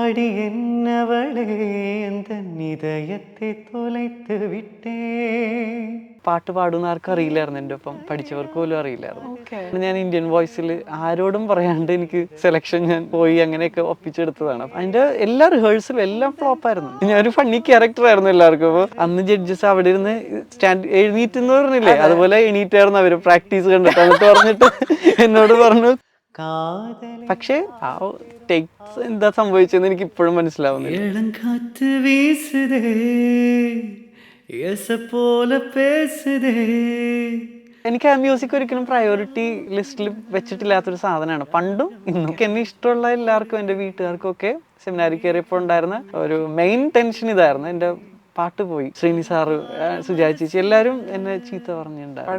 அடி என்னவளே அந்த இதயத்தை தொலைத்து விட்டே. പാട്ട് പാടുന്ന ആർക്കും അറിയില്ലായിരുന്നു, എൻ്റെ ഒപ്പം പഠിച്ചവർക്ക് പോലും അറിയില്ലായിരുന്നു. ഞാൻ ഇന്ത്യൻ വോയിസിൽ ആരോടും പറയാണ്ട് എനിക്ക് സെലക്ഷൻ ഞാൻ പോയി അങ്ങനെയൊക്കെ ഒപ്പിച്ചെടുത്തതാണ്. അതിന്റെ എല്ലാ റിഹേഴ്സലും എല്ലാം ഫ്ലോപ്പായിരുന്നു. ഞാനൊരു ഫണ്ണി ക്യാരക്ടർ ആയിരുന്നു എല്ലാവർക്കും. അപ്പോൾ അന്ന് ജഡ്ജസ് അവിടെ ഇരുന്ന് എഴുന്നീറ്റ് എന്ന് പറഞ്ഞില്ലേ, അതുപോലെ എണീറ്റായിരുന്നു അവര് പ്രാക്ടീസ് കണ്ടിട്ട്. എന്നിട്ട് പറഞ്ഞിട്ട് എന്നോട് പറഞ്ഞു പക്ഷേ ആ ടേക്സ് എന്താ സംഭവിച്ചതെന്ന് എനിക്ക് ഇപ്പോഴും മനസ്സിലാവുന്നില്ല. എനിക്ക് ആ മ്യൂസിക് ഒരിക്കലും പ്രയോറിറ്റി ലിസ്റ്റിൽ വെച്ചിട്ടില്ലാത്തൊരു സാധനമാണ് പണ്ടും ഇന്നും. എന്നെ ഇഷ്ടമുള്ള എല്ലാവർക്കും, എൻ്റെ വീട്ടുകാർക്കും ഒക്കെ സെമിനാരി കയറിയപ്പോൾ ഉണ്ടായിരുന്ന ഒരു മെയിൻ ടെൻഷൻ ഇതായിരുന്നു, എൻ്റെ പാട്ട് പോയി. ശ്രീനി സാറ്, സുജാ ചേച്ചി എല്ലാവരും എന്നെ ചീത്ത പറഞ്ഞിട്ടുണ്ടായിരുന്നു.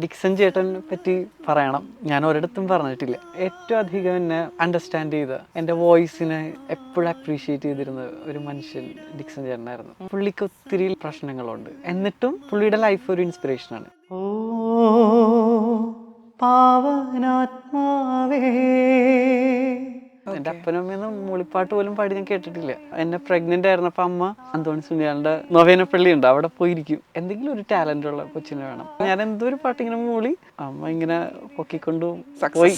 ഡിക്സൺ ചേട്ടനെ പറ്റി പറയണം, ഞാൻ ഒരിടത്തും പറഞ്ഞിട്ടില്ല. ഏറ്റവും അധികം എന്നെ അണ്ടർസ്റ്റാൻഡ് ചെയ്ത, എൻ്റെ വോയിസിനെ എപ്പോഴും അപ്രീഷിയേറ്റ് ചെയ്തിരുന്ന ഒരു മനുഷ്യൻ ഡിക്സൺ ചേട്ടനായിരുന്നു. പുള്ളിക്ക് ഒത്തിരി പ്രശ്നങ്ങളുണ്ട്, എന്നിട്ടും പുള്ളിയുടെ ലൈഫ് ഒരു ഇൻസ്പിറേഷനാണ്. ഓ പാവനാത്മാവേ. എൻ്റെ അപ്പനും അമ്മയൊന്നും മൂളിപ്പാട്ട് പോലും പാടി ഞാൻ കേട്ടിട്ടില്ല. എന്നെ പ്രഗ്നന്റ് ആയിരുന്നപ്പോൾ അമ്മ അന്തോണി സുനിയാളുടെ നൊവേനപ്പള്ളി ഉണ്ട്, അവിടെ പോയിരിക്കും. എന്തെങ്കിലും ഒരു ടാലന്റ് ഉള്ള കൊച്ചിനെ വേണം. ഞാൻ എന്തോ ഒരു പാട്ട് ഇങ്ങനെ മൂളി, അമ്മ ഇങ്ങനെ പൊക്കിക്കൊണ്ടു പോയി.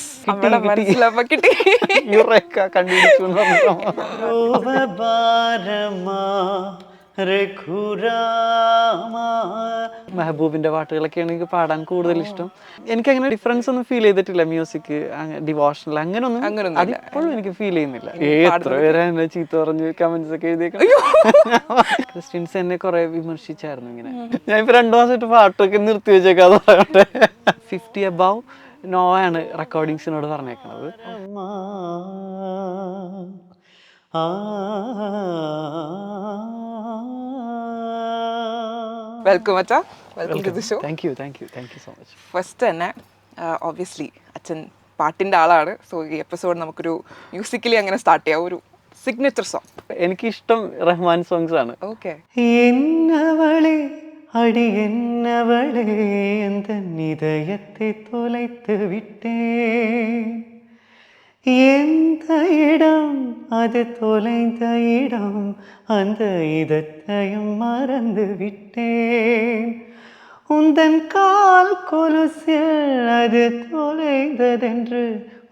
മെഹബൂബിന്റെ പാട്ടുകളൊക്കെയാണ് എനിക്ക് പാടാൻ കൂടുതൽ ഇഷ്ടം. എനിക്കങ്ങനെ ഡിഫറൻസ് ഒന്നും ഫീൽ ചെയ്തിട്ടില്ല. മ്യൂസിക് ഡിവോഷണൽ അങ്ങനൊന്നും അതിപ്പോഴും എനിക്ക് ഫീൽ ചെയ്യുന്നില്ല. എത്ര പേരെ എന്നെ ചീത്ത പറഞ്ഞ് കമന്റ്സ് ഒക്കെ എഴുതിയേക്കാം. ക്രിസ്ത്യൻസ് എന്നെ കുറെ വിമർശിച്ചായിരുന്നു ഇങ്ങനെ. ഞാൻ ഇപ്പൊ 2 മാസമായിട്ട് പാട്ടൊക്കെ നിർത്തി വെച്ചേക്കാന്ന് പറയട്ടെ. 50 above നോ ആണ് റെക്കോർഡിങ്സിനോട് പറഞ്ഞേക്കണത്. വെൽക്കം അച്ഛാ, welcome to the show. Thank you so much. First തന്നെ ഒബ്വിയസ്ലി അച്ഛൻ പാട്ടിൻ്റെ ആളാണ്. സോ ഈ എപ്പിസോഡ് നമുക്കൊരു മ്യൂസിക്കലി അങ്ങനെ സ്റ്റാർട്ട് ചെയ്യാം, ഒരു സിഗ്നേച്ചർ സോങ്. എനിക്കിഷ്ടം റഹ്മാൻ സോങ്സ് ആണ്. ഓക്കെ. എന്നവളെ അടി എന്നവളെ എந்த இதயத்தை தொலைத்து விட்டேன். எந்த இடம் அது தொலைந்த இடம், அந்த இதத்தையும் மறந்து விட்டேன். உந்தன் கால் கொலுசில் அது தொலைந்ததென்று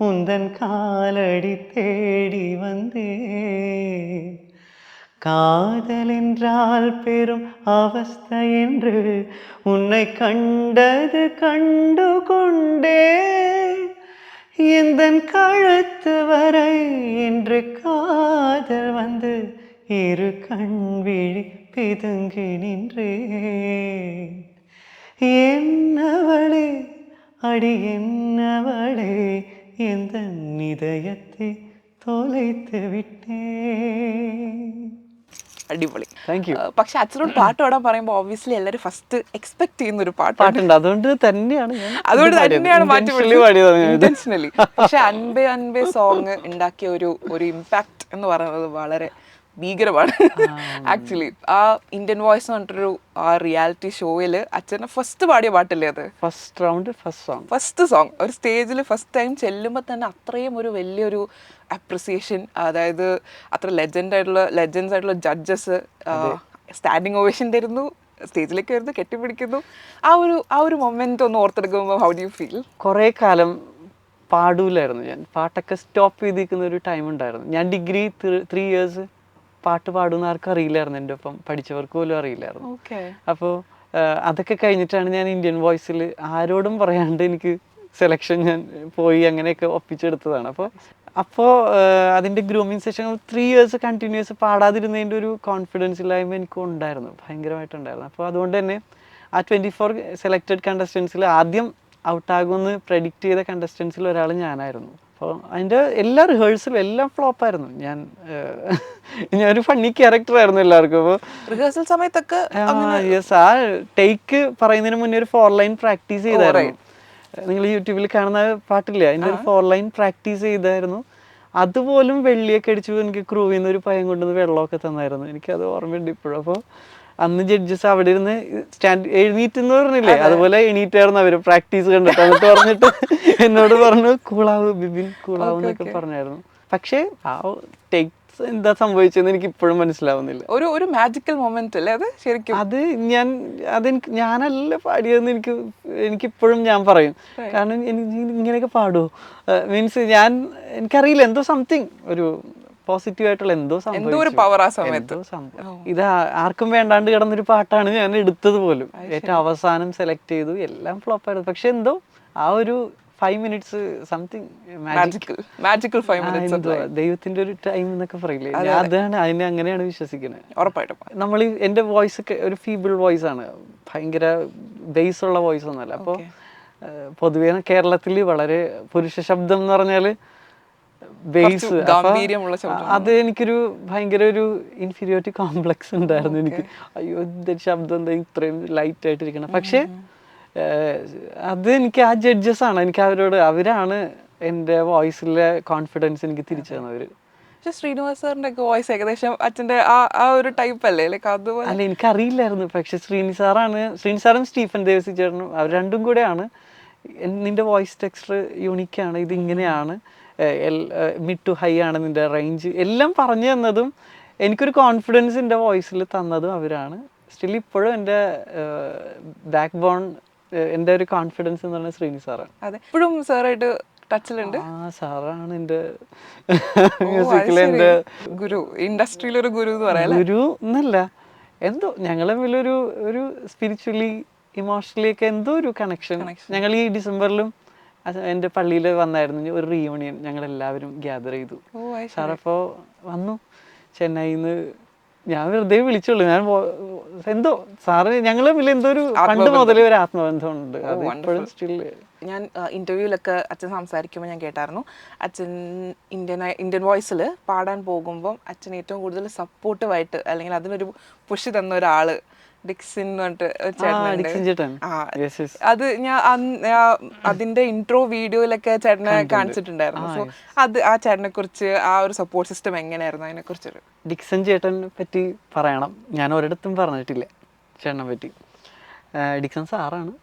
உந்தன் காலடி தேடி வந்தேன். காதல் என்றால் பெரும் அவஸ்தை என்று உன்னை கண்டது கண்டு கொண்டே. எந்தன் கழுத்து வரை இன்று காதல் வந்து இரு கண் விழி பிதுங்கி நின்றேன். என்னவளே அடி என்னவளே எந்தன் இதயத்தை தொலைத்து വിട്ടേൻ. അടിപൊളി. Thank you. പക്ഷെ അച്ഛനോട് പാട്ട് പാടാൻ പറയുമ്പോൾ ഒബ്വിയസ്ലി എല്ലാവരും ഫസ്റ്റ് എക്സ്പെക്ട് ചെയ്യുന്ന ഒരു പാട്ടുണ്ട്. അതുകൊണ്ട് തന്നെയാണ് ഇന്റൻഷനലി. പക്ഷെ അൻപേ അൻപേ സോങ് ഉണ്ടാക്കിയ ഒരു ഇമ്പാക്ട് എന്ന് പറയുന്നത് വളരെ ഭീകരമാണ്. ആക്ച്വലി ആ ഇന്ത്യൻ വോയിസ് എന്ന് പറഞ്ഞിട്ടൊരു ആ റിയാലിറ്റി ഷോയില് അച്ഛനെ ഫസ്റ്റ് പാടിയ പാട്ടല്ലേ അത്? ഫസ്റ്റ് സോങ് ഒരു സ്റ്റേജിൽ ഫസ്റ്റ് ടൈം ചെല്ലുമ്പോൾ തന്നെ അത്രയും ഒരു വലിയൊരു അപ്രിസിയേഷൻ. അതായത് അത്ര ലെജൻസ് ആയിട്ടുള്ള ജഡ്ജസ് സ്റ്റാൻഡിങ് ഓവേഷൻ തരുന്നു, സ്റ്റേജിലേക്ക് വരുന്നു, കെട്ടിപ്പിടിക്കുന്നു. ആ ഒരു മൊമെന്റ് ഒന്ന് ഓർത്തെടുക്കുമ്പോൾ ഹൗ ഡു യു ഫീൽ? കുറേ കാലം പാടൂലായിരുന്നു ഞാൻ. പാട്ടൊക്കെ സ്റ്റോപ്പ് ചെയ്തിരിക്കുന്ന ഒരു ടൈം ഉണ്ടായിരുന്നു. ഞാൻ ഡിഗ്രി 3 years പാട്ട് പാടുന്ന ആർക്കും അറിയില്ലായിരുന്നു, എൻ്റെ ഒപ്പം പഠിച്ചവർക്ക് പോലും അറിയില്ലായിരുന്നു. അപ്പോൾ അതൊക്കെ കഴിഞ്ഞിട്ടാണ് ഞാൻ ഇന്ത്യൻ വോയിസിൽ ആരോടും പറയാണ്ട് എനിക്ക് സെലക്ഷൻ ഞാൻ പോയി അങ്ങനെയൊക്കെ ഒപ്പിച്ചെടുത്തതാണ്. അപ്പോൾ അതിൻ്റെ ഗ്രൂമിങ് സെഷൻ 3 years കണ്ടിന്യൂസ് പാടാതിരുന്നതിൻ്റെ ഒരു കോൺഫിഡൻസ് ഇല്ലായ്മ എനിക്കും ഉണ്ടായിരുന്നു, ഭയങ്കരമായിട്ടുണ്ടായിരുന്നു. അപ്പോൾ അതുകൊണ്ട് തന്നെ ആ 24 സെലക്റ്റഡ് കണ്ടസ്റ്റൻസിൽ ആദ്യം ഔട്ടാകുമെന്ന് പ്രെഡിക്റ്റ് ചെയ്ത കണ്ടസ്റ്റൻസിൽ ഒരാൾ ഞാനായിരുന്നു. അപ്പോൾ അതിൻ്റെ എല്ലാ റിഹേഴ്സലും എല്ലാം ഫ്ലോപ്പായിരുന്നു. ഞാനൊരു ഫണ്ണി ക്യാരക്ടർ ആയിരുന്നു എല്ലാവർക്കും. അപ്പോൾ റിഹേഴ്സൽ സമയത്തൊക്കെ യെസ്, ആ ടേക്ക് പറയുന്നതിന് മുന്നേ ഒരു 4 line പ്രാക്ടീസ് ചെയ്തായിരുന്നു. നിങ്ങൾ യൂട്യൂബിൽ കാണുന്ന പാട്ടില്ല, അതിൻ്റെ ഒരു 4 line പ്രാക്ടീസ് ചെയ്തായിരുന്നു. അതുപോലും വെള്ളിയൊക്കെ അടിച്ചു എനിക്ക് ക്രൂവിൽ നിന്ന് ഒരു പയം കൊണ്ടുവന്ന് വെള്ളമൊക്കെ തന്നായിരുന്നു. എനിക്കത് ഓർമ്മയുണ്ട് ഇപ്പോഴും. അപ്പോൾ അന്ന് ജഡ്ജസ് അവിടെ ഇരുന്ന് എഴുന്നീറ്റ് എന്ന് പറഞ്ഞില്ലേ, അതുപോലെ എണീറ്റായിരുന്നു അവര് പ്രാക്ടീസ് കണ്ടിട്ട്. എന്നിട്ട് പറഞ്ഞിട്ട് എന്നോട് പറഞ്ഞു കൂളാവ് ബിബിൻ കൂളാവ് എന്നൊക്കെ പറഞ്ഞായിരുന്നു. പക്ഷെ ആ ടേക്സ് എന്താ സംഭവിച്ചതെന്ന് എനിക്ക് ഇപ്പോഴും മനസ്സിലാവുന്നില്ല. ഒരു മാജിക്കൽ മൊമെന്റ് അല്ലേ അത് ശരിക്കും? അത് ഞാനല്ല പാടിയതെന്ന് എനിക്കിപ്പോഴും ഞാൻ പറയും. കാരണം എനിക്ക് ഇങ്ങനെയൊക്കെ പാടുമോ, മീൻസ് എനിക്കറിയില്ല, എന്തോ സംതിങ് ഒരു പോസിറ്റീവ് ആയിട്ടുള്ള എന്തോ സംഭവം. ഇത് ആർക്കും വേണ്ടാണ്ട് കിടന്നൊരു പാട്ടാണ് ഞാൻ എടുത്തത് പോലും. ഏറ്റവും അവസാനം സെലക്ട് ചെയ്തു, എല്ലാം ഫ്ലോപ്പ് ആയിരുന്നു. പക്ഷെ എന്തോ ആ ഒരു 5 minutes സംതിങ് മാജിക്കൽ 5 minutes ദൈവത്തിന്റെ ഒരു ടൈം എന്നൊക്കെ പറയില്ലേ, അങ്ങനെയാണ് വിശ്വസിക്കുന്നത്. ഉറപ്പായിട്ടും നമ്മൾ എന്റെ വോയിസ് ഒക്കെ ഒരു ഫീബിൾ വോയിസ് ആണ്, ഭയങ്കര ബേസ് ഉള്ള വോയിസ് ഒന്നുമല്ല. അപ്പോൾ പൊതുവേ കേരളത്തിൽ വളരെ പുരുഷ ശബ്ദം എന്ന് പറഞ്ഞാല് ബേസ്, അത് എനിക്കൊരു ഭയങ്കര ഒരു ഇൻഫീരിയോറിറ്റി കോംപ്ലക്സ് ഉണ്ടായിരുന്നു എനിക്ക്. അയ്യോ ഇതിന്റെ ശബ്ദം എന്താ ഇത്രയും ലൈറ്റ് ആയിട്ടിരിക്കണം. പക്ഷെ അത് എനിക്ക് ആ ജഡ്ജസ് ആണ്, എനിക്ക് അവരാണ് എൻ്റെ വോയിസിലെ കോൺഫിഡൻസ് എനിക്ക് തിരിച്ചു തന്നവര്. ശ്രീനിവാസ് സാറിന്റെ ഒക്കെ വോയിസ് ഏകദേശം അച്ഛന്റെ ആ ഒരു ടൈപ്പ് അല്ലേ, അതുപോലെ? അല്ല, എനിക്കറിയില്ലായിരുന്നു. പക്ഷെ ശ്രീനി സാറും സ്റ്റീഫൻ ദേവസി ചേട്ടനും അവർ രണ്ടും കൂടെയാണ് നിന്റെ വോയിസ് ടെക്സ്ചർ യൂണിക്കാണ്, ഇത് ഇങ്ങനെയാണ്, മിഡ് ടു ഹൈ ആണ് നിന്റെ റേഞ്ച്, എല്ലാം പറഞ്ഞു തന്നതും എനിക്കൊരു കോൺഫിഡൻസ് എൻ്റെ വോയിസിൽ തന്നതും അവരാണ്. സ്റ്റിൽ ഇപ്പോഴും എൻ്റെ ബാക്ക് ബോൺ, എൻ്റെ ഒരു കോൺഫിഡൻസ് എന്ന് പറഞ്ഞാൽ ശ്രീനി സാറാണ്. അതെ, ഇപ്പോഴും സാറായിട്ട് ടച്ചിലുണ്ട്. സാറാണ് എൻ്റെ മ്യൂസിക്കിൽ എൻ്റെ ഗുരു, ഇൻഡസ്ട്രിയിലൊരു ഗുരു എന്ന് പറയാം. ഗുരു എന്നല്ല, എന്തോ ഞങ്ങൾ തമ്മിലൊരു സ്പിരിച്വലി ഇമോഷണലി ഒക്കെ എന്തോ ഒരു കണക്ഷൻ. ഞങ്ങൾ ഈ ഡിസംബറിലും എൻ്റെ പള്ളിയിൽ വന്നായിരുന്നു, ഒരു റീയൂണിയൻ ഞങ്ങൾ എല്ലാവരും ഗ്യാദർ ചെയ്തു. സാറപ്പോൾ വന്നു ചെന്നൈന്ന്, ഞാൻ വെറുതെ വിളിച്ചുള്ളൂ. ഞാൻ എന്തോ സാറ് ഞങ്ങൾ തമ്മിൽ എന്തോ ഒരു പണ്ട് മുതലേ ഒരു ആത്മബന്ധം ഉണ്ട്. ഞാൻ ഇന്റർവ്യൂവിലൊക്കെ അച്ഛൻ സംസാരിക്കുമ്പോൾ ഞാൻ കേട്ടായിരുന്നു, അച്ഛൻ ഇന്ത്യൻ വോയിസിൽ പാടാൻ പോകുമ്പോൾ അച്ഛൻ ഏറ്റവും കൂടുതൽ സപ്പോർട്ടീവായിട്ട് അല്ലെങ്കിൽ അതിനൊരു പുഷ് തന്ന ഒരാള് ഡിക്സൺ അത് ഞാൻ അതിന്റെ ഇൻട്രോ വീഡിയോയിലൊക്കെ ചേട്ടനെ കാണിച്ചിട്ടുണ്ടായിരുന്നു. സോ അത് ആ ചേട്ടനെ കുറിച്ച്, ആ ഒരു സപ്പോർട്ട് സിസ്റ്റം എങ്ങനെയായിരുന്നു, അതിനെ കുറിച്ചൊരു. ഡിക്സൺ ചേട്ടനെ പറ്റി പറയണം, ഞാൻ ഒരിടത്തും പറഞ്ഞിട്ടില്ല ചേട്ടനെ പറ്റി. ഡിക്സൺ സാറാണ്,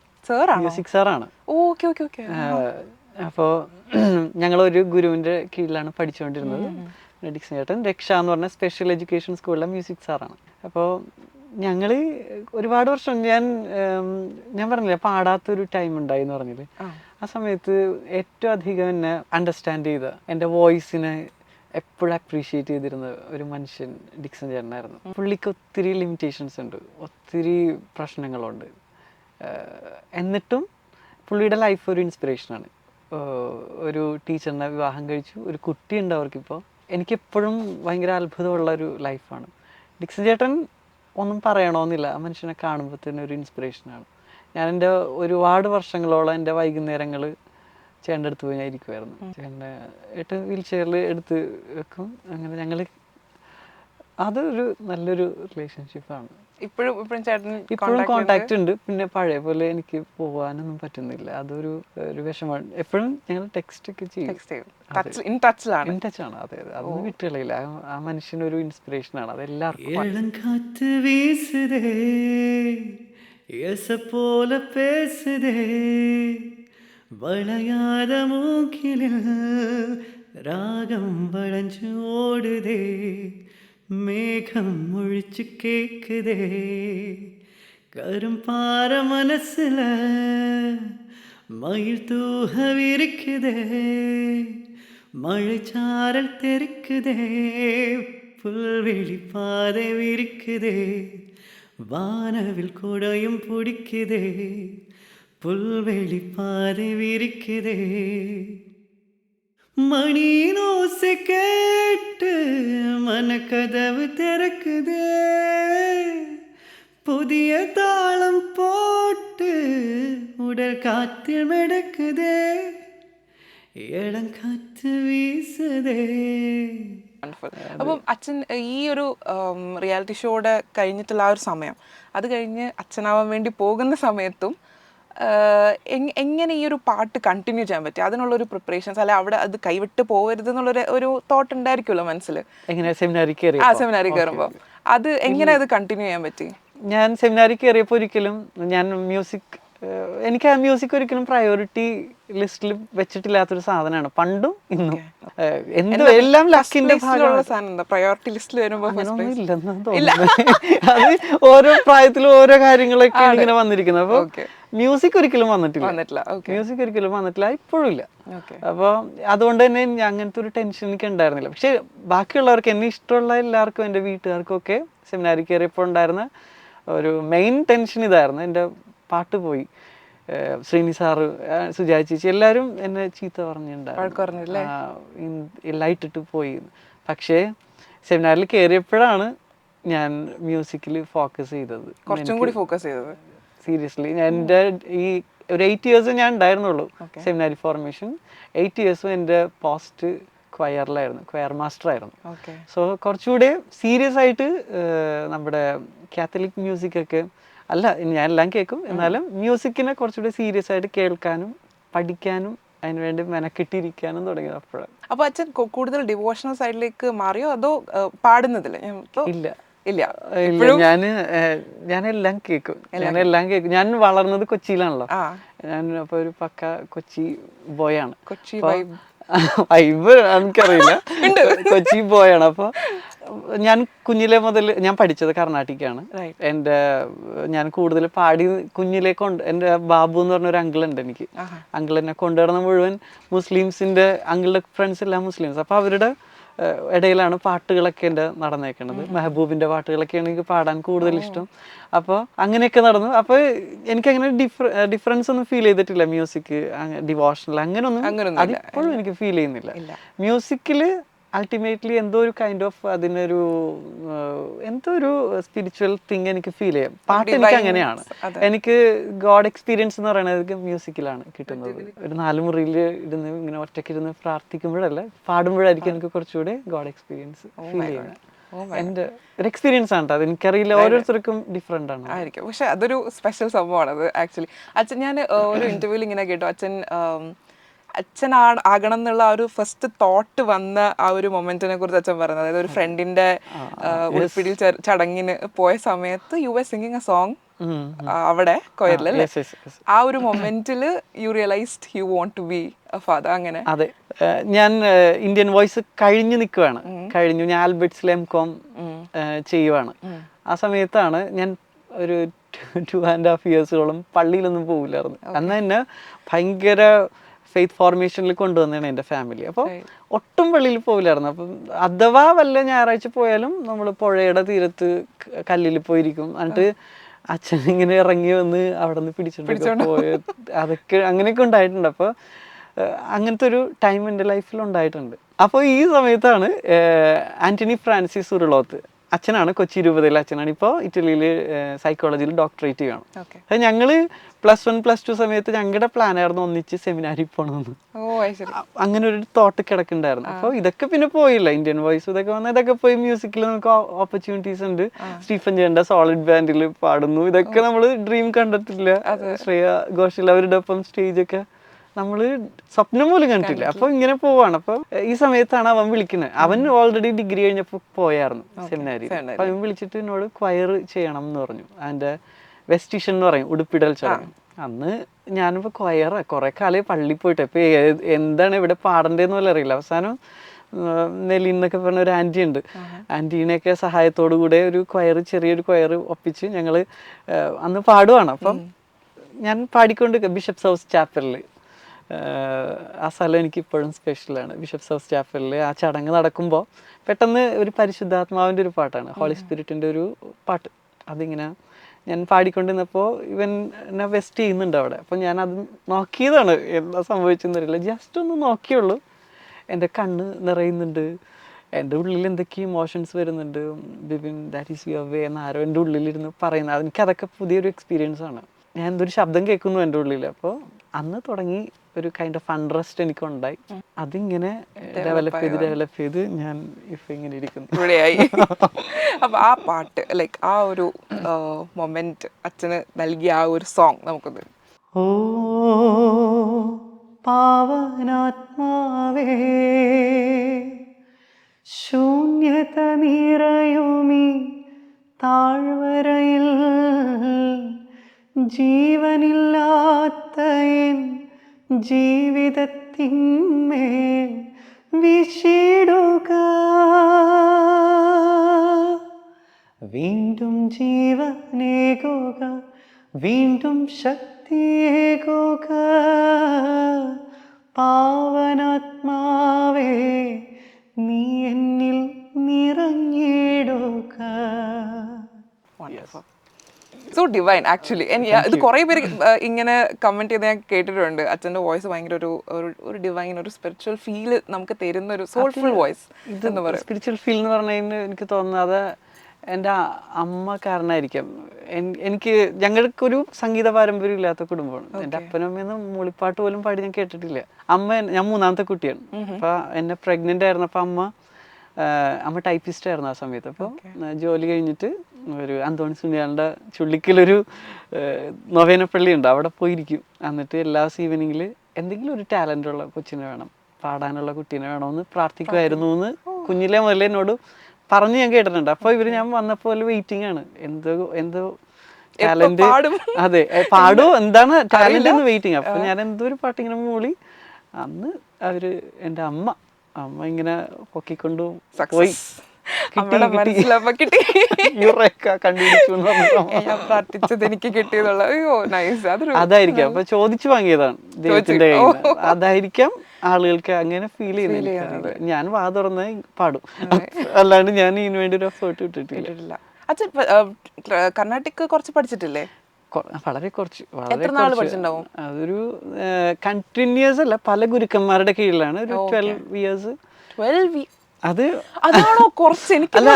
മ്യൂസിക് സാറാണ്. അപ്പോൾ ഞങ്ങളൊരു ഗുരുവിന്റെ കീഴിലാണ് പഠിച്ചുകൊണ്ടിരുന്നത്. ഡിക്സൺ ചേട്ടൻ രക്ഷ എന്ന് പറഞ്ഞ സ്പെഷ്യൽ എഡ്യൂക്കേഷൻ സ്കൂളിലെ മ്യൂസിക് സാറാണ്. അപ്പോൾ ഞങ്ങൾ ഒരുപാട് വർഷം ഞാൻ പറഞ്ഞില്ലേ പാടാത്തൊരു ടൈം ഉണ്ടായി എന്ന് പറഞ്ഞില്ലേ, ആ സമയത്ത് ഏറ്റവും അധികം എന്നെ അണ്ടർസ്റ്റാൻഡ് ചെയ്ത, എൻ്റെ വോയിസിനെ എപ്പോഴും അപ്രീഷിയേറ്റ് ചെയ്തിരുന്ന ഒരു മനുഷ്യൻ ഡിക്സൺ ചേട്ടനായിരുന്നു. പുള്ളിക്ക് ഒത്തിരി ലിമിറ്റേഷൻസ് ഉണ്ട്, ഒത്തിരി പ്രശ്നങ്ങളുണ്ട്. എന്നിട്ടും പുള്ളിയുടെ ലൈഫ് ഒരു ഇൻസ്പിറേഷനാണ്. ഒരു ടീച്ചറിനെ വിവാഹം കഴിച്ചു, ഒരു കുട്ടിയുണ്ട് അവർക്കിപ്പോൾ. എനിക്കെപ്പോഴും ഭയങ്കര അത്ഭുതമുള്ള ഒരു ലൈഫാണ്. ഡിക്സൺ ചേട്ടൻ ഒന്നും പറയണമെന്നില്ല, ആ മനുഷ്യനെ കാണുമ്പോൾ തന്നെ ഒരു ഇൻസ്പിറേഷനാണ്. ഞാൻ എൻ്റെ ഒരുപാട് വർഷങ്ങളോളം എൻ്റെ വൈകുന്നേരങ്ങൾ ചേട്ടൻ്റെ അടുത്ത് പോയി ഞാൻ ഇരിക്കുമായിരുന്നു. ചേട്ടൻ്റെ വീൽ ചെയറിൽ എടുത്ത് വെക്കും. അങ്ങനെ ഞങ്ങൾ അതൊരു നല്ലൊരു റിലേഷൻഷിപ്പാണ്. ഇപ്പോഴും കോണ്ടാക്ട് ഉണ്ട്. പിന്നെ പഴയ പോലെ എനിക്ക് പോകാനൊന്നും പറ്റുന്നില്ല, അതൊരു വിഷമമാണ്. എപ്പോഴും ഞങ്ങൾ ടെക്സ്റ്റ് ഒക്കെ ചെയ്യും, ഇൻ ടച്ചാണ്. അതെ, അതൊന്നും വിട്ടുകളില്ല. ആ മനുഷ്യനൊരു ഇൻസ്പിറേഷനാണ്, അതെല്ലാവർക്കും. വളയാத മൂക്കിലിൽ രാഗം വളഞ്ഞു ഓടുതേ, മേഘം മുഴിച്ചു കേക്കുതേ, കരുമ്പാറ മനസ്സില മയിൽ തൂഹ വിരിക്കുതേ, മഴച്ചാരൽ തെറിക്കുതേ, പുൽവെളി പാത വിരിക്കുതേ, വാനവിൽ കുടയും പിടിക്കുതേ, പുൽവെളി പാത വിരിക്കുതേ, മണിനോസ കേട്ട് മനക്കதவு திறக்குதே, புதிய தாளம் போட்டு உடல் காத்தில் மிதக்குதே, இளங்காற்று വീசுதே. അപ്പം അച്ഛൻ ഈ ഒരു റിയാലിറ്റി ഷോയുടെ കഴിഞ്ഞിട്ടുള്ള ആ ഒരു സമയം, അത് കഴിഞ്ഞ് അച്ഛനാവാൻ വേണ്ടി പോകുന്ന സമയത്തും എങ്ങനെ ഈ ഒരു പാട്ട് കണ്ടിന്യൂ ചെയ്യാൻ പറ്റി? അതിനുള്ളൊരു പ്രിപ്പറേഷൻസ്, അല്ലെ അവിടെ അത് കൈവിട്ട് പോകരുത് എന്നുള്ളൊരു തോട്ട് ഉണ്ടായിരിക്കുമല്ലോ മനസ്സിൽ, സെമിനാരി കയറുമ്പോൾ. അത് എങ്ങനെ അത് കണ്ടിന്യൂ ചെയ്യാൻ പറ്റി? ഞാൻ സെമിനാരിൽ കയറിയപ്പോൾ ഒരിക്കലും ഞാൻ മ്യൂസിക് എനിക്ക് ആ മ്യൂസിക് ഒരിക്കലും പ്രയോറിറ്റി ലിസ്റ്റിൽ വെച്ചിട്ടില്ലാത്തൊരു സാധനമാണ് പണ്ടും ഇന്നും. എന്തോ എല്ലാം ലക്കിന്റെ പ്രയോറിറ്റി ലിസ്റ്റിൽ അങ്ങനൊന്നും ഇല്ലെന്ന് തോന്നുന്നു. അത് ഓരോ പ്രായത്തിലും ഓരോ കാര്യങ്ങളൊക്കെ ഇങ്ങനെ വന്നിരിക്കുന്നത്. അപ്പൊ മ്യൂസിക് ഒരിക്കലും വന്നിട്ടില്ല. മ്യൂസിക് ഒരിക്കലും വന്നിട്ടില്ല, ഇപ്പോഴും ഇല്ല. അപ്പോൾ അതുകൊണ്ട് തന്നെ അങ്ങനത്തെ ഒരു ടെൻഷൻ എനിക്ക് ഉണ്ടായിരുന്നില്ല. പക്ഷെ ബാക്കിയുള്ളവർക്ക്, എന്നെ ഇഷ്ടമുള്ള എല്ലാവർക്കും, എൻ്റെ വീട്ടുകാർക്കും ഒക്കെ സെമിനാരിൽ കയറിയപ്പോൾ ഉണ്ടായിരുന്ന ഒരു മെയിൻ ടെൻഷൻ ഇതായിരുന്നു, എൻ്റെ പാട്ട് പോയി. ശ്രീനി സാറ്, സുജാ ചേച്ചി, എല്ലാവരും എന്നെ ചീത്ത പറഞ്ഞിട്ടുണ്ടായിരുന്നു, ലൈറ്റ് ഇട്ട് പോയി. പക്ഷേ സെമിനാറിൽ കയറിയപ്പോഴാണ് ഞാൻ മ്യൂസിക്കിൽ ഫോക്കസ് ചെയ്തത്, കുറച്ചും കൂടി ഫോക്കസ് ചെയ്തത്. സീരിയസ്ലി എൻ്റെ ഈ ഒരു 8 years ഞാൻ ഉണ്ടായിരുന്നുള്ളൂ സെമിനാരി ഫോർമേഷൻ. 8 years എൻ്റെ പോസ്റ്റ് ക്വയറിലായിരുന്നു, ക്വയർ മാസ്റ്റർ ആയിരുന്നു. സോ കുറച്ചുകൂടെ സീരിയസ് ആയിട്ട് നമ്മുടെ കാത്തലിക് മ്യൂസിക്കൊക്കെ അല്ല, ഞാൻ എല്ലാം കേൾക്കും, എന്നാലും മ്യൂസിക്കിനെ കുറച്ചുകൂടി സീരിയസ് ആയിട്ട് കേൾക്കാനും പഠിക്കാനും അതിനുവേണ്ടി മെനക്കെട്ടിരിക്കാനും തുടങ്ങിയത് അപ്പോഴാണ്. അപ്പോൾ അച്ഛൻ കൂടുതൽ ഡിവോഷണൽ സൈഡിലേക്ക് മാറിയോ അതോ പാടുന്നതിൽ? ഇല്ല ഇല്ല, ഞാനെല്ലാം കേൾക്കും. ഞാൻ വളർന്നത് കൊച്ചിയിലാണല്ലോ. ഞാൻ അപ്പോൾ ഒരു പക്ക കൊച്ചി ബോയാണ്. വൈബ് എനിക്കറിയില്ല, കൊച്ചി ബോയാണ്. അപ്പോൾ ഞാൻ കുഞ്ഞിലെ മുതൽ, ഞാൻ പഠിച്ചത് കർണാട്ടിക്കാണ്. ഞാൻ കൂടുതൽ പാടി കുഞ്ഞിലെ എൻ്റെ ബാബു എന്ന് പറഞ്ഞൊരു അങ്കിളുണ്ട് എനിക്ക്. അങ്കിൾ എന്നെ കൊണ്ടുവരുന്ന മുഴുവൻ മുസ്ലിംസിൻ്റെ, അങ്കിളുടെ ഫ്രണ്ട്സ് എല്ലാം മുസ്ലിംസ്. അപ്പോൾ അവരുടെ ഇടയിലാണ് പാട്ടുകളൊക്കെ എൻ്റെ നടന്നേക്കുന്നത്. മെഹബൂബിൻ്റെ പാട്ടുകളൊക്കെയാണ് എനിക്ക് പാടാൻ കൂടുതൽ ഇഷ്ടം. അപ്പോൾ അങ്ങനെയൊക്കെ നടന്നു. അപ്പോൾ എനിക്കങ്ങനെ ഡിഫറൻസ് ഒന്നും ഫീൽ ചെയ്തിട്ടില്ല. മ്യൂസിക് ഡിവോഷണൽ അങ്ങനെയൊന്നും അതിപ്പോഴും എനിക്ക് ഫീൽ ചെയ്യുന്നില്ല. മ്യൂസിക്കിൽ അൾട്ടിമേറ്റ്ലി എന്തോ ഒരു കൈൻഡ് ഓഫ് അതിനൊരു എന്തോ ഒരു സ്പിരിച്വൽ തിങ് എനിക്ക് ഫീൽ ചെയ്യാം. പാട്ട് എനിക്ക് അങ്ങനെയാണ്. എനിക്ക് ഗോഡ് എക്സ്പീരിയൻസ് എന്ന് പറയുന്നത് മ്യൂസിക്കിലാണ് കിട്ടുന്നത്. ഒരു 4 മുറിയിൽ ഇരുന്ന് ഇങ്ങനെ ഒറ്റയ്ക്കിരുന്ന് പ്രാർത്ഥിക്കുമ്പോഴല്ല, പാടുമ്പോഴായിരിക്കും എനിക്ക് കുറച്ചുകൂടെ ഗോഡ് എക്സ്പീരിയൻസ് ഫീൽ ചെയ്യുന്നത്. എൻ്റെ ഒരു എക്സ്പീരിയൻസ് ആണ് അത്. എനിക്കറിയില്ല, ഓരോരുത്തർക്കും ഡിഫറെൻ്റ് ആണ് ആയിരിക്കും. പക്ഷെ അതൊരു സ്പെഷ്യൽ സംഭവമാണ് അത് ആക്ച്വലി. അച്ഛൻ, ഞാൻ ഒരു ഇന്റർവ്യൂവിൽ ഇങ്ങനെ കേട്ടു, അച്ഛൻ ആകണം എന്നുള്ള ആ ഒരു ഫസ്റ്റ് തോട്ട് വന്ന ആ ഒരു മൊമെന്റിനെ കുറിച്ച് അച്ഛൻ പറയുന്നത്. അതായത് ഒരു ഫ്രണ്ടിന്റെ ഉൾപ്പിടിയിൽ ചടങ്ങിന് പോയ സമയത്ത് you are singing a song അവിടെ കൊയറിലല്ലേ, ആ ഒരു മൊമെന്റില് you realised you want to be a father. അങ്ങനെ അതെ, ഞാൻ ഇന്ത്യൻ വോയിസ് കഴിഞ്ഞു നിൽക്കുവാണ്. ഞാൻ ആൽബർട്ട്സിലെ M.Com ചെയ്യുവാണ്. ആ സമയത്താണ് ഞാൻ ഒരു 2.5 yearsോളം പള്ളിയിലൊന്നും പോകില്ലായിരുന്നു. അന്ന് തന്നെ ഭയങ്കര ഫെയ്ത്ത് ഫോർമേഷനിൽ കൊണ്ടുവന്നതാണ് എൻ്റെ ഫാമിലി. അപ്പോൾ ഒട്ടും പള്ളിയിൽ പോകില്ലായിരുന്നു. അപ്പം അഥവാ വല്ല ഞായറാഴ്ച പോയാലും നമ്മൾ പുഴയുടെ തീരത്ത് കല്ലിൽ പോയിരിക്കും. എന്നിട്ട് അച്ഛൻ ഇങ്ങനെ ഇറങ്ങി വന്ന് അവിടെ നിന്ന് പിടിച്ചിട്ട് പോയ അതൊക്കെ അങ്ങനെയൊക്കെ ഉണ്ടായിട്ടുണ്ട്. അപ്പോൾ അങ്ങനത്തെ ഒരു ടൈം എൻ്റെ ലൈഫിൽ ഉണ്ടായിട്ടുണ്ട്. അപ്പോൾ ഈ സമയത്താണ് ആൻ്റണി ഫ്രാൻസിസ് ഉരുളോത്ത്, അച്ഛനാണ്, കൊച്ചി രൂപതയിലെ അച്ഛനാണ്. ഇപ്പോൾ ഇറ്റലിയിൽ സൈക്കോളജിയിൽ ഡോക്ടറേറ്റ് ചെയ്യണം. അത് ഞങ്ങൾ +1 +2 സമയത്ത് ഞങ്ങളുടെ പ്ലാനായിരുന്നു ഒന്നിച്ച് സെമിനാരിൽ പോകണമെന്ന്. അങ്ങനെ ഒരു തോട്ട് കിടക്കുന്നുണ്ടായിരുന്നു. അപ്പോൾ ഇതൊക്കെ പിന്നെ പോയില്ല, ഇന്ത്യൻ വോയിസ് ഇതൊക്കെ വന്നാൽ ഇതൊക്കെ പോയി. മ്യൂസിക്കിൽ നമുക്ക് ഓപ്പർച്യൂണിറ്റീസ് ഉണ്ട്. സ്റ്റീഫൻ ജേണ്ട സോളിഡ് ബാൻഡിൽ പാടുന്നു. ഇതൊക്കെ നമ്മൾ ഡ്രീം കണ്ടിട്ടില്ല. ശ്രേയ ഘോഷൽ അവരുടെ ഒപ്പം സ്റ്റേജൊക്കെ നമ്മൾ സ്വപ്നം പോലും കണ്ടിട്ടില്ല. അപ്പോൾ ഇങ്ങനെ പോവാണ്. അപ്പോൾ ഈ സമയത്താണ് അവൻ വിളിക്കുന്നത്. അവൻ ഓൾറെഡി ഡിഗ്രി കഴിഞ്ഞപ്പോൾ പോയായിരുന്നു സെമിനാരി. അപ്പോൾ അവൻ വിളിച്ചിട്ട് എന്നോട് ക്വയർ ചെയ്യണം എന്ന് പറഞ്ഞു. അതിൻ്റെ വെസ്റ്റിഷൻ എന്ന് പറയും, ഉടുപ്പിടൽ ചടങ്ങ്. അന്ന് ഞാനിപ്പോൾ കുറേ കാലം പള്ളിയിൽ പോയിട്ട് ഇപ്പോൾ എന്താണ് ഇവിടെ പാടേണ്ടതെന്ന് പോലും അറിയില്ല. അവസാനം നെലിൻ എന്നൊക്കെ പറഞ്ഞ ഒരു ആൻറ്റി ഉണ്ട്. ആൻറ്റീനെയൊക്കെ സഹായത്തോടു കൂടെ ഒരു ചെറിയൊരു ക്വയർ ഒപ്പിച്ച് ഞങ്ങൾ അന്ന് പാടുവാണ്. അപ്പം ഞാൻ പാടിക്കൊണ്ട് ബിഷപ്സ് ഹൗസ് ചാപ്പലിൽ, ആ സ്ഥലം എനിക്ക് ഇപ്പോഴും സ്പെഷ്യലാണ്. ബിഷപ്സ് ഹൗസ് ചാപ്പലിൽ ആ ചടങ്ങ് നടക്കുമ്പോൾ പെട്ടെന്ന് ഒരു പരിശുദ്ധാത്മാവിൻ്റെ ഒരു പാട്ടാണ്, ഹോളി സ്പിരിറ്റിൻ്റെ ഒരു പാട്ട്. അതിങ്ങനെ ഞാൻ പാടിക്കൊണ്ടിരുന്നപ്പോൾ ഇവൻ എന്നെ വെസ്റ്റ് ചെയ്യുന്നുണ്ട് അവിടെ. അപ്പോൾ ഞാനത് നോക്കിയതാണ്, എന്താ സംഭവിച്ചെന്ന് അറിയില്ല. ജസ്റ്റ് ഒന്ന് നോക്കിയുള്ളൂ. എൻ്റെ കണ്ണ് നിറയുന്നുണ്ട്, എൻ്റെ ഉള്ളിൽ എന്തൊക്കെ ഇമോഷൻസ് വരുന്നുണ്ട്. Bibin that is your way എന്ന് ആരോ എൻ്റെ ഉള്ളിലിരുന്ന് പറയുന്നത്. എനിക്കതൊക്കെ പുതിയൊരു എക്സ്പീരിയൻസ് ആണ്. ഞാൻ എന്തൊരു ശബ്ദം കേൾക്കുന്നു എൻ്റെ ഉള്ളിൽ. അപ്പോൾ അന്ന് തുടങ്ങി ഒരു കൈൻഡ് ഓഫ് അൺറസ്റ്റ് എനിക്കുണ്ടായി. അതിങ്ങനെ ഡെവലപ്പ് ചെയ്ത് ഞാൻ ഇപ്പം ഇങ്ങനെ ഇരിക്കുന്നു. അപ്പം ആ പാട്ട്, ലൈക്ക് ആ ഒരു മൊമെന്റ് അച്ഛന് നൽകിയ ആ ഒരു സോങ് നമുക്കൊന്ന്. ഓ പാവനാത്മാവേ, ശൂന്യത നിറയുമീ താഴ്വരയിൽ ജീവനില്ലാത്ത എൻ ജീവിതത്തിന്മേൽ വീശിടുക, വീണ്ടും ജീവനേകുക, വീണ്ടും ശക്തിയേകുക, പാവനാത്മാവേ നീ എന്നിൽ നിറഞ്ഞിടുക. So divine actually. ഇത് കുറേ പേര് ഇങ്ങനെ കമന്റ് ചെയ്ത് ഞാൻ കേട്ടിട്ടുണ്ട്. അച്ഛൻ്റെ വോയിസ് ഭയങ്കര ഒരു ഡിവൈൻ, ഒരു സ്പിരിച്വൽ ഫീല് നമുക്ക് തരുന്ന ഒരു സോൾഫുൾ വോയിസ് എന്ന് പറയും. സ്പിരിച്വൽ ഫീൽ എന്ന് പറഞ്ഞാൽ എനിക്ക് തോന്നുന്നത് എൻ്റെ അമ്മ കാരണമായിരിക്കാം. എനിക്ക് ഞങ്ങൾക്കൊരു സംഗീത പാരമ്പര്യം ഇല്ലാത്ത കുടുംബമാണ്. എൻ്റെ അപ്പനും അമ്മയൊന്നും മൂളിപ്പാട്ട് പോലും പാടി ഞാൻ കേട്ടിട്ടില്ല. ഞാൻ 3ാമത്തെ കുട്ടിയാണ്. അപ്പൊ എന്നെ പ്രഗ്നന്റ് ആയിരുന്നപ്പോൾ അമ്മ ടൈപ്പിസ്റ്റ് ആയിരുന്നു ആ സമയത്ത്. അപ്പോൾ ജോലി കഴിഞ്ഞിട്ട് ഒരു അന്തോണി സുനിയാളുടെ ചുള്ളിക്കലൊരു നൊവേനപ്പള്ളി ഉണ്ട്, അവിടെ പോയിരിക്കും. എന്നിട്ട് എല്ലാ ഈവനിങ്ങിൽ എന്തെങ്കിലും ഒരു ടാലൻ്റ് ഉള്ള കൊച്ചിനെ വേണം, പാടാനുള്ള കുട്ടീനെ വേണമെന്ന് പ്രാർത്ഥിക്കുമായിരുന്നു എന്ന് കുഞ്ഞിലെ മുതലേ എന്നോട് പറഞ്ഞ് ഞാൻ കേട്ടിട്ടുണ്ട്. അപ്പോൾ ഞാൻ വന്നപ്പോൾ വെയിറ്റിംഗ് ആണ്, എന്തോ ടാലന്റ്, അതെ പാടോ എന്താണ് ടാലന്റ് എന്ന് വെയിറ്റിംഗ്. അപ്പൊ ഞാൻ എന്തോ ഒരു പാട്ടിങ്ങനെ മൂളി. അന്ന് എൻ്റെ അമ്മ ഇങ്ങനെ പൊക്കിക്കൊണ്ടു പോയി. അതായിരിക്കാം അപ്പൊ ചോദിച്ചു വാങ്ങിയതാണ് ദൈവത്തിന്റെ കയ്യിൽ നിന്ന്. അതായിരിക്കാം ആളുകൾക്ക് അങ്ങനെ ഫീൽ ചെയ്യുന്നത്. ഞാൻ വാ തുറന്ന് പാടും, അല്ലാണ്ട് ഞാൻ ഇതിനു വേണ്ടി ഒരു എഫേർട്ട് ഇട്ടിട്ടില്ല. അച്ഛൻ കർണാട്ടിക് കുറച്ച് പഠിച്ചിട്ടില്ലേ? വളരെ കുറച്ച്. അതൊരു കണ്ടിന്യൂസ് അല്ല, പല ഗുരുക്കന്മാരുടെ കീഴിലാണ്. ഒരു 12 ഇയേഴ്സ്. അതാണോ കുറച്ച്? എനിക്ക് അതാ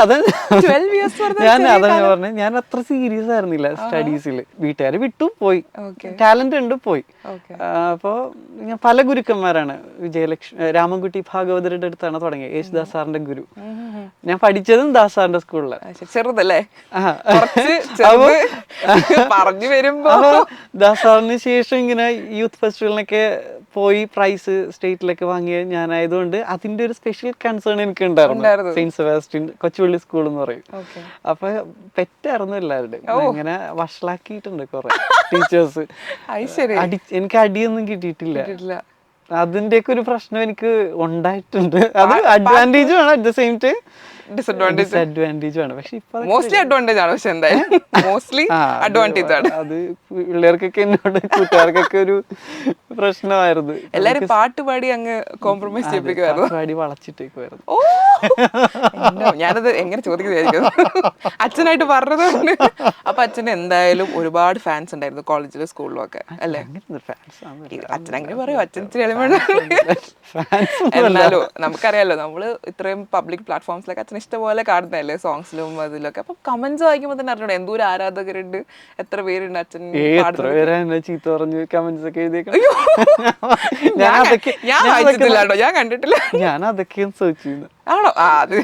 പറഞ്ഞത്, ഞാൻ അത്ര സീരിയസ് ആയിരുന്നില്ല സ്റ്റഡീസിൽ. വീട്ടുകാർ വിട്ടു പോയി, ടാലന്റ് ഉണ്ട് പോയി. അപ്പോ ഞാൻ പല ഗുരുക്കന്മാരാണ്. രാമൻകുട്ടി ഭാഗവതരുടെ അടുത്താണ് തുടങ്ങിയത്, യേശുദാസ് സാറിന്റെ ഗുരു. ഞാൻ പഠിച്ചതും ദാസ് സാറിന്റെ സ്കൂളില്. ചെറുതല്ലേ പറഞ്ഞു വരുമ്പോ. ദാസ് സാറിന് ശേഷം ഇങ്ങനെ യൂത്ത് ഫെസ്റ്റിവലിനൊക്കെ പോയി പ്രൈസ് സ്റ്റേറ്റിലൊക്കെ വാങ്ങിയ ഞാനായതുകൊണ്ട് അതിന്റെ ഒരു സ്പെഷ്യൽ കൺസേൺ എനിക്ക് ഉണ്ടായിരുന്നു. സെയിന്റ് സെബാസ്റ്റ്യൻ കൊച്ചുപള്ളി സ്കൂൾ എന്ന് പറയും. അപ്പൊ പെറ്റായിരുന്നു എല്ലാവരുടെയും. ഇങ്ങനെ വഷളാക്കിയിട്ടുണ്ട് കുറെ ടീച്ചേഴ്സ്. എനിക്ക് അടിയൊന്നും കിട്ടിയിട്ടില്ല. അതിന്റെയൊക്കെ ഒരു പ്രശ്നം എനിക്ക് ഉണ്ടായിട്ടുണ്ട്. അത് അഡ്വാൻറ്റേജും ആണ്, അറ്റ് ദ സെയിം ടൈം ഡിസഡ്വാൻറ്റേജും ആണ്. പക്ഷെ മോസ്റ്റ്ലി അഡ്വാൻറ്റേജ് ആണ്. പക്ഷെ എന്തായാലും മോസ്റ്റ്ലി അഡ്വാൻറ്റേജ് ആണ്. അത് പിള്ളേർക്കൊക്കെ എന്നോട് കൂട്ടുകാർക്കൊക്കെ ഒരു പ്രശ്നമായിരുന്നു. എല്ലാരും പാട്ട് പാടി അങ്ങ് കോംപ്രമൈസ് ചെയ്യിപ്പിക്കുമായിരുന്നു, പാടി വളച്ചിട്ടേക്കുമായിരുന്നു. ഓ ഞാനത് എങ്ങനെ ചോദിക്കുന്നതായിരിക്കും അച്ഛനായിട്ട് പറഞ്ഞതുകൊണ്ട്. അപ്പൊ അച്ഛന് എന്തായാലും ഒരുപാട് ഫാൻസ് ഉണ്ടായിരുന്നു കോളേജിലും സ്കൂളിലും ഒക്കെ അല്ലേ? അച്ഛൻ അങ്ങനെ പറയും, അച്ഛൻ ഇച്ചിരി എന്നാലും നമുക്കറിയാലോ, നമ്മള് ഇത്രയും പബ്ലിക് പ്ലാറ്റ്ഫോംസിലൊക്കെ അച്ഛൻ ഇഷ്ടംപോലെ കാണുന്നതല്ലേ, സോങ്സിലും അതിലൊക്കെ. അപ്പൊ കമന്റ്സ് വായിക്കുമ്പോ തന്നെ അറിഞ്ഞോ എന്തോരം ആരാധകരുണ്ട്, എത്ര പേരുണ്ട് അച്ഛൻ ചീത്ത പറഞ്ഞു കമന്റ്സ് ഒക്കെ ഞാൻ വായിച്ചിട്ടില്ലാട്ടോ, ഞാൻ കണ്ടിട്ടില്ല. ഞാൻ അതൊക്കെയും സെർച്ച് ചെയ്യുന്നു. ആണോ? അത്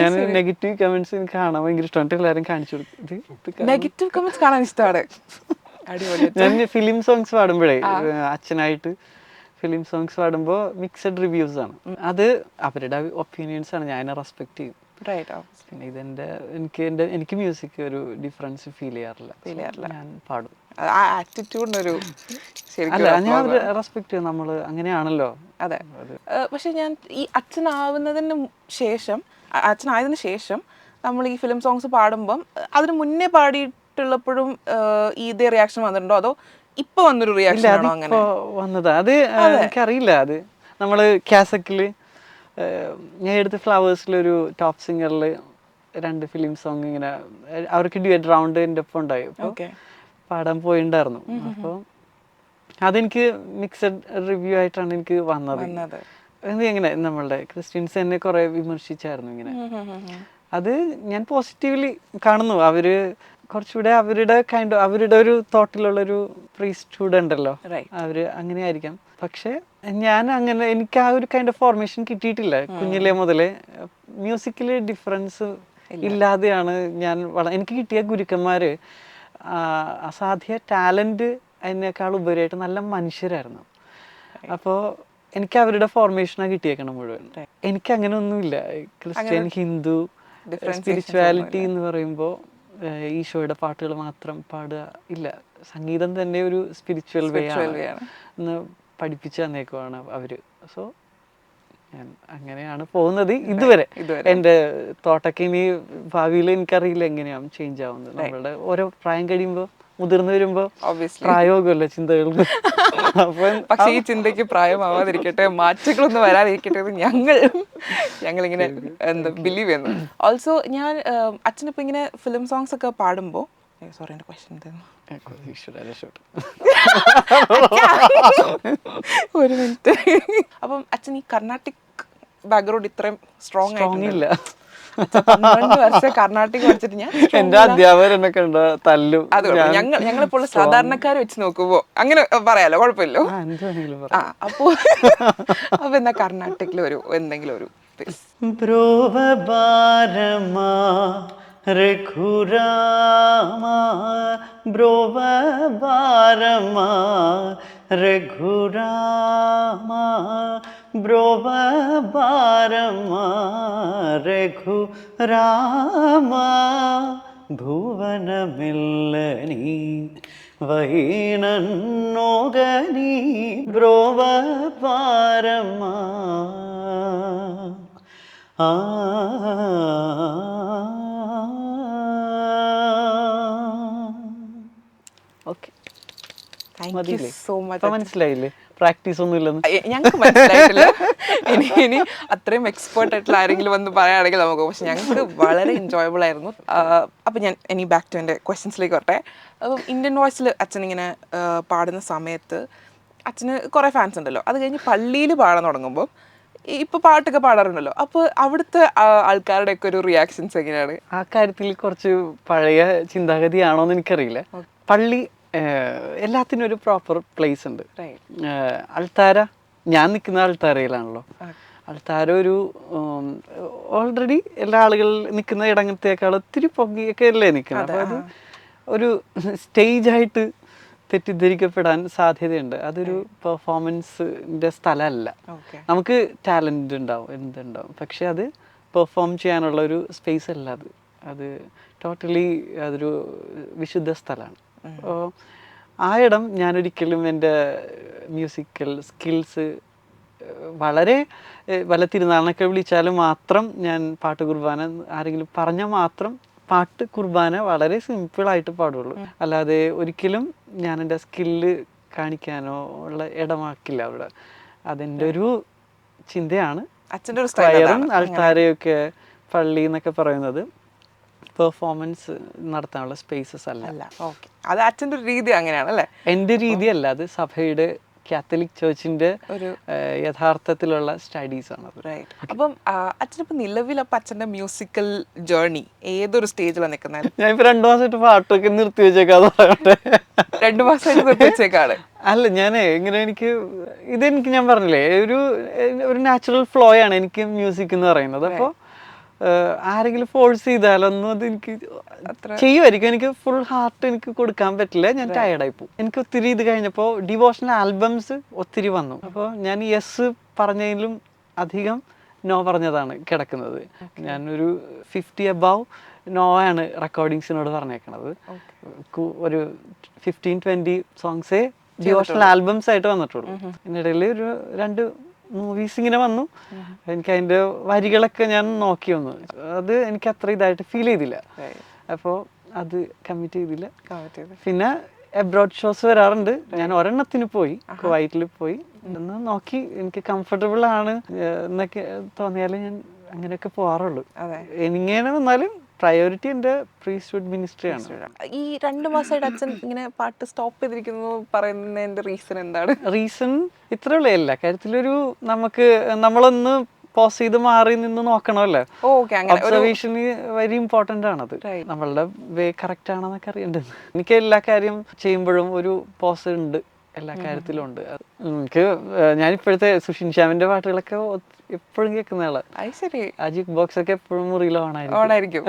ഞാൻ നെഗറ്റീവ് കമന്റ്സ് കാണാൻ ഭയങ്കര ഇഷ്ടമാണ്. എല്ലാവരും കാണിച്ചു കൊടുക്കും. നെഗറ്റീവ് കമന്റ്സ് കാണാൻ ഇഷ്ടമാണ്. ഞാൻ ഫിലിം സോങ്സ് പാടുമ്പോഴേ, അച്ഛനായിട്ട് ഫിലിം സോങ്സ് പാടുമ്പോൾ മിക്സഡ് റിവ്യൂസ് ആണ്. അത് അവരുടെ ഒപ്പീനിയൻസ് ആണ്, ഞാൻ റെസ്പെക്ട് ചെയ്യും. പിന്നെ എനിക്ക് മ്യൂസിക് ഒരു ഡിഫറൻസ് ഫീൽ ചെയ്യാറില്ല. ഞാൻ പാടും. ഞാൻ റെസ്പെക്ട് ചെയ്യും, നമ്മള് അങ്ങനെയാണല്ലോ. അതെ. പക്ഷെ ഞാൻ ഈ അച്ഛനായതിനു ശേഷം നമ്മൾ ഈ ഫിലിം സോങ്സ് പാടുമ്പം അതിന് മുന്നേ പാടിയിട്ടുള്ളപ്പോഴും ഇതേ റിയാക്ഷൻ വന്നിട്ടുണ്ടോ, അതോ ഇപ്പൊ വന്നൊരു റിയാക്ഷൻ ആണോ? അങ്ങനെ വന്നതാ അത് എനിക്കറിയില്ല. അത് നമ്മള് കാസക്കില് ഞാൻ എടുത്ത ഫ്ലവേഴ്സിലൊരു ടോപ്പ് സിംഗറിൽ 2 ഫിലിം സോങ് ഇങ്ങനെ അവർക്ക് ഡ്യുവറ്റ് റൗണ്ട് എൻ്റെ ഒപ്പം ഉണ്ടായി. അപ്പോൾ പാടാൻ പോയിണ്ടായിരുന്നു. അപ്പോൾ അതെനിക്ക് മിക്സഡ് റിവ്യൂ ആയിട്ടാണ് എനിക്ക് വന്നത്. എങ്ങനെ നമ്മളുടെ ക്രിസ്ത്യൻസ് എന്നെ കുറെ വിമർശിച്ചായിരുന്നു ഇങ്ങനെ. അത് ഞാൻ പോസിറ്റീവ്ലി കാണുന്നു. അവര് കുറച്ചുകൂടെ അവരുടെ ഒരു തോട്ടിലുള്ളൊരു പ്രീസ്റ്റ്ഹുഡ് ഉണ്ടല്ലോ, അവര് അങ്ങനെ ആയിരിക്കാം. പക്ഷെ ഞാൻ അങ്ങനെ, എനിക്ക് ആ ഒരു കൈൻഡ് ഓഫ് ഫോർമേഷൻ കിട്ടിയിട്ടില്ല. കുഞ്ഞിലെ മുതലേ മ്യൂസിക്കില് ഡിഫറൻസ് ഇല്ലാതെയാണ് ഞാൻ എനിക്ക് കിട്ടിയ ഗുരുക്കന്മാര് അസാധ്യ ടാലന്റ് അതിനേക്കാൾ ഉപരിയായിട്ട് നല്ല മനുഷ്യരായിരുന്നു. അപ്പോൾ എനിക്ക് അവരുടെ ഫോർമേഷനാണ് കിട്ടിയേക്കണം മുഴുവൻ. എനിക്ക് അങ്ങനെ ഒന്നുമില്ല. ക്രിസ്ത്യൻ, ഹിന്ദു, സ്പിരിച്വാലിറ്റി എന്ന് പറയുമ്പോൾ ഈശോയുടെ പാട്ടുകൾ മാത്രം പാടുക ഇല്ല. സംഗീതം തന്നെ ഒരു സ്പിരിച്വൽ വേ ആണ് എന്ന് പഠിപ്പിച്ചു തന്നേക്കുവാണ് അവര്. സോ ഞാൻ അങ്ങനെയാണ് പോകുന്നത് ഇതുവരെ. എൻ്റെ തോട്ടൊക്കെ ഇനി ഭാവിയിൽ എനിക്കറിയില്ല എങ്ങനെയാണ് ചേഞ്ച് ആവുന്നത്. നമ്മളുടെ ഓരോ പ്രായം കഴിയുമ്പോൾ, മുതിർന്നു വരുമ്പോ പ്രായോഗമല്ലോ ചിന്തകൾക്ക്. പക്ഷെ ഈ ചിന്തയ്ക്ക് പ്രായമാവാതിരിക്കട്ടെ, മാറ്റങ്ങളൊന്നും വരാതിരിക്കട്ടെ എന്ന് ഞങ്ങളിങ്ങനെ എന്താ ബിലീവ് ചെയ്യുന്നു. ഓൾസോ ഞാൻ അച്ഛനിപ്പോ ഇങ്ങനെ ഫിലിം സോങ്സ് ഒക്കെ പാടുമ്പോ, സോറി എന്റെ ക്വസ്റ്റ്യൻ എന്തായിരുന്നു? ഒരു മിനിറ്റ്. അപ്പം അച്ഛൻ ഈ കർണാട്ടിക് ബാക്ക്ഗ്രൗണ്ട് ഇത്രയും സ്ട്രോങ് ആയിട്ടില്ല. 12 വർഷം കർണാട്ടിക് പഠിച്ചിട്ട് ഞാൻ എന്റെ അധ്യാപകരൊക്കെ ഉണ്ട് തല്ലും. അതുകൊണ്ട് ഞങ്ങളിപ്പോൾ സാധാരണക്കാരെ വെച്ച് നോക്കുമ്പോ അങ്ങനെ പറയാലോ, കുഴപ്പമില്ലോ. അപ്പൊ എന്നാ കർണാട്ടിക്കിൽ ഒരു എന്തെങ്കിലും ഒരു രഘുരാമ ബ്രോവബാരമ രഘുരാമ ബ്രോവബാരമ രഘുരാമ ഭുവനമില്ലനി വൈനന്നോഗനി ബ്രോവബാരമ മനസ്സിലായില്ലേ? പ്രാക്ടീസ് ഒന്നും ഇല്ലെന്ന് ഞങ്ങൾക്ക് മനസ്സിലായിട്ടില്ല. ഇനി അത്രയും എക്സ്പേർട്ട് ആയിട്ടുള്ള ആരെങ്കിലും വന്ന് പറയുകയാണെങ്കിൽ നമുക്ക്. പക്ഷെ ഞങ്ങൾക്ക് വളരെ എൻജോയബിൾ ആയിരുന്നു. അപ്പം ഞാൻ ഇനി ബാക്ക് ടു എൻ്റെ ക്വസ്റ്റ്യൻസിലേക്ക് വരട്ടെ. ഇന്ത്യൻ വോയിസിൽ അച്ഛൻ ഇങ്ങനെ പാടുന്ന സമയത്ത് അച്ഛന് കുറേ ഫാൻസ് ഉണ്ടല്ലോ. അത് കഴിഞ്ഞ് പള്ളിയിൽ പാടാൻ തുടങ്ങുമ്പോൾ ഇപ്പൊ പാട്ടൊക്കെ പാടാറുണ്ടല്ലോ. അപ്പൊ അവിടുത്തെ ആൾക്കാരുടെ ഒക്കെ ഒരു റിയാക്ഷൻസ് എങ്ങനെയാണ്? ആ കാര്യത്തിൽ കുറച്ച് പഴയ ചിന്താഗതിയാണോന്ന് എനിക്കറിയില്ല. പള്ളി എല്ലാത്തിനും ഒരു പ്രോപ്പർ പ്ലേസ് ഉണ്ട്. അൾത്താര, ഞാൻ നിൽക്കുന്ന അൾത്താരയിലാണല്ലോ. അൾത്താര ഒരു ഓൾറെഡി എല്ലാ ആളുകൾ നിൽക്കുന്ന ഇടങ്ങത്തേക്കാൾ ഒത്തിരി പൊങ്ങിയൊക്കെ അല്ലേ നിൽക്കുന്നത്. അപ്പോൾ അത് ഒരു സ്റ്റേജായിട്ട് തെറ്റിദ്ധരിക്കപ്പെടാൻ സാധ്യതയുണ്ട്. അതൊരു പെർഫോമൻസിൻ്റെ സ്ഥലമല്ല. നമുക്ക് ടാലൻ്റ് ഉണ്ടാവും, എന്തുണ്ടാവും, പക്ഷെ അത് പെർഫോം ചെയ്യാനുള്ള ഒരു സ്പേസ് അല്ല അത്. അത് ടോട്ടലി അതൊരു വിശുദ്ധ സ്ഥലമാണ്. അപ്പോൾ ആ ഇടം ഞാനൊരിക്കലും എൻ്റെ മ്യൂസിക്കൽ സ്കിൽസ് വളരെ വല്ല തിരുനാളിനൊക്കെ വിളിച്ചാലും മാത്രം ഞാൻ പാട്ട് കുർബാന ആരെങ്കിലും പറഞ്ഞാൽ മാത്രം പാട്ട് കുർബാന വളരെ സിമ്പിളായിട്ട് പാടുള്ളൂ. അല്ലാതെ ഒരിക്കലും ഞാൻ എൻ്റെ സ്കില്ല് കാണിക്കാനോ ഉള്ള ഇടമാക്കില്ല അവിടെ. അതെൻ്റെ ഒരു ചിന്തയാണ്. അച്ഛൻ്റെ ഒരു സ്ക്വയറും അൾത്താരയൊക്കെ പള്ളി എന്നൊക്കെ പറയുന്നത് പെർഫോമൻസ് നടത്താനുള്ള സ്പേസസ് അല്ല. അത് അച്ഛൻ്റെ ഒരു രീതി അങ്ങനെയാണല്ലേ? എൻ്റെ രീതിയല്ല, അത് സഭയുടെ കാത്തലിക് ചേർച്ചിന്റെ യഥാർത്ഥത്തിലുള്ള സ്റ്റഡീസ് ആണ്. അപ്പം അച്ഛനിപ്പോ നിലവിൽ അച്ഛന്റെ മ്യൂസിക്കൽ ജേർണി ഏതൊരു സ്റ്റേജിലാണ് നിൽക്കുന്നത്? ഞാൻ ഇപ്പൊ 2 മാസമായിട്ട് പാട്ടൊക്കെ നിർത്തി വെച്ചേക്കാന്ന് പറയട്ടെ. 2 മാസമായിട്ട് നിർത്തി വെച്ചേക്കാണ്? അല്ല, ഞാൻ ഇങ്ങനെ ഇതെനിക്ക് ഞാൻ പറഞ്ഞില്ലേ, ഒരു നാച്ചുറൽ ഫ്ലോ ആണ് എനിക്ക് മ്യൂസിക് എന്ന് പറയുന്നത്. അപ്പോൾ ആരെങ്കിലും ഫോഴ്സ് ചെയ്താലൊന്നും അത് എനിക്ക് ചെയ്യുമായിരിക്കും. എനിക്ക് ഫുൾ ഹാർട്ട് എനിക്ക് കൊടുക്കാൻ പറ്റില്ല. ഞാൻ ടയർഡായി പോകും. എനിക്ക് ഒത്തിരി ഇത് കഴിഞ്ഞപ്പോൾ ഡിവോഷണൽ ആൽബംസ് ഒത്തിരി വന്നു. അപ്പോൾ ഞാൻ യെസ് പറഞ്ഞതിലും അധികം നോ പറഞ്ഞതാണ് കിടക്കുന്നത്. ഞാനൊരു 50 above നോ ആണ് റെക്കോർഡിങ്സിനോട് പറഞ്ഞേക്കണത്. ഒരു 15-20 സോങ്സേ ഡിവോഷണൽ ആൽബംസ് ആയിട്ട് വന്നിട്ടുള്ളൂ. ഇതിനിടയിൽ ഒരു 2 മൂവീസ് ഇങ്ങനെ വന്നു. എനിക്ക് അതിൻ്റെ വരികളൊക്കെ ഞാൻ നോക്കി വന്നു. അത് എനിക്ക് അത്ര ഇതായിട്ട് ഫീൽ ചെയ്തില്ല. അപ്പോൾ അത് കമ്മിറ്റ് ചെയ്തില്ല. പിന്നെ എബ്രോഡ് ഷോസ് വരാറുണ്ട്. ഞാൻ ഒരെണ്ണത്തിന് പോയി, കുവൈറ്റിൽ പോയി എന്ന് നോക്കി. എനിക്ക് കംഫർട്ടബിൾ ആണ് എന്നൊക്കെ തോന്നിയാലേ ഞാൻ അങ്ങനെയൊക്കെ പോകാറുള്ളൂ. എങ്ങനെ വന്നാലും പ്രയോറിറ്റി എൻ്റെ പ്രീസ്റ്റ്ഹുഡ് മിനിസ്ട്രിയാണ്. ഈ 2 മാസമായിട്ട് അച്ഛൻ ഇങ്ങനെ പാട്ട് സ്റ്റോപ്പ് ചെയ്തിരിക്കുന്നു പറയുന്നതിന്റെ റീസൺ എന്താണ്? റീസൺ ഇത്രേ ഉള്ളൂ. എല്ലാ കാര്യത്തിലൊരു നമ്മളൊന്ന് പോസ് ചെയ്ത് മാറി നിന്ന് നോക്കണമല്ലോ. ഒബ്സർവേഷൻ വെരി ഇമ്പോർട്ടൻ്റ് ആണത്. നമ്മളുടെ വേ കറക്റ്റ് ആണെന്നൊക്കെ അറിയേണ്ടത്. എനിക്ക് എല്ലാ കാര്യം ചെയ്യുമ്പോഴും ഒരു പോസ് ഉണ്ട്, എല്ലാ കാര്യത്തിലും ഉണ്ട്. എനിക്ക് ഞാനിപ്പോഴത്തെ സുഷിൻ ശ്യാമിന്റെ പാട്ടുകളൊക്കെ എപ്പോഴും കേൾക്കുന്ന ആള്. ശരി, ആ ജിക് ബോക്സ് ഒക്കെ എപ്പോഴും മുറിയിൽ ഓണായിരിക്കും.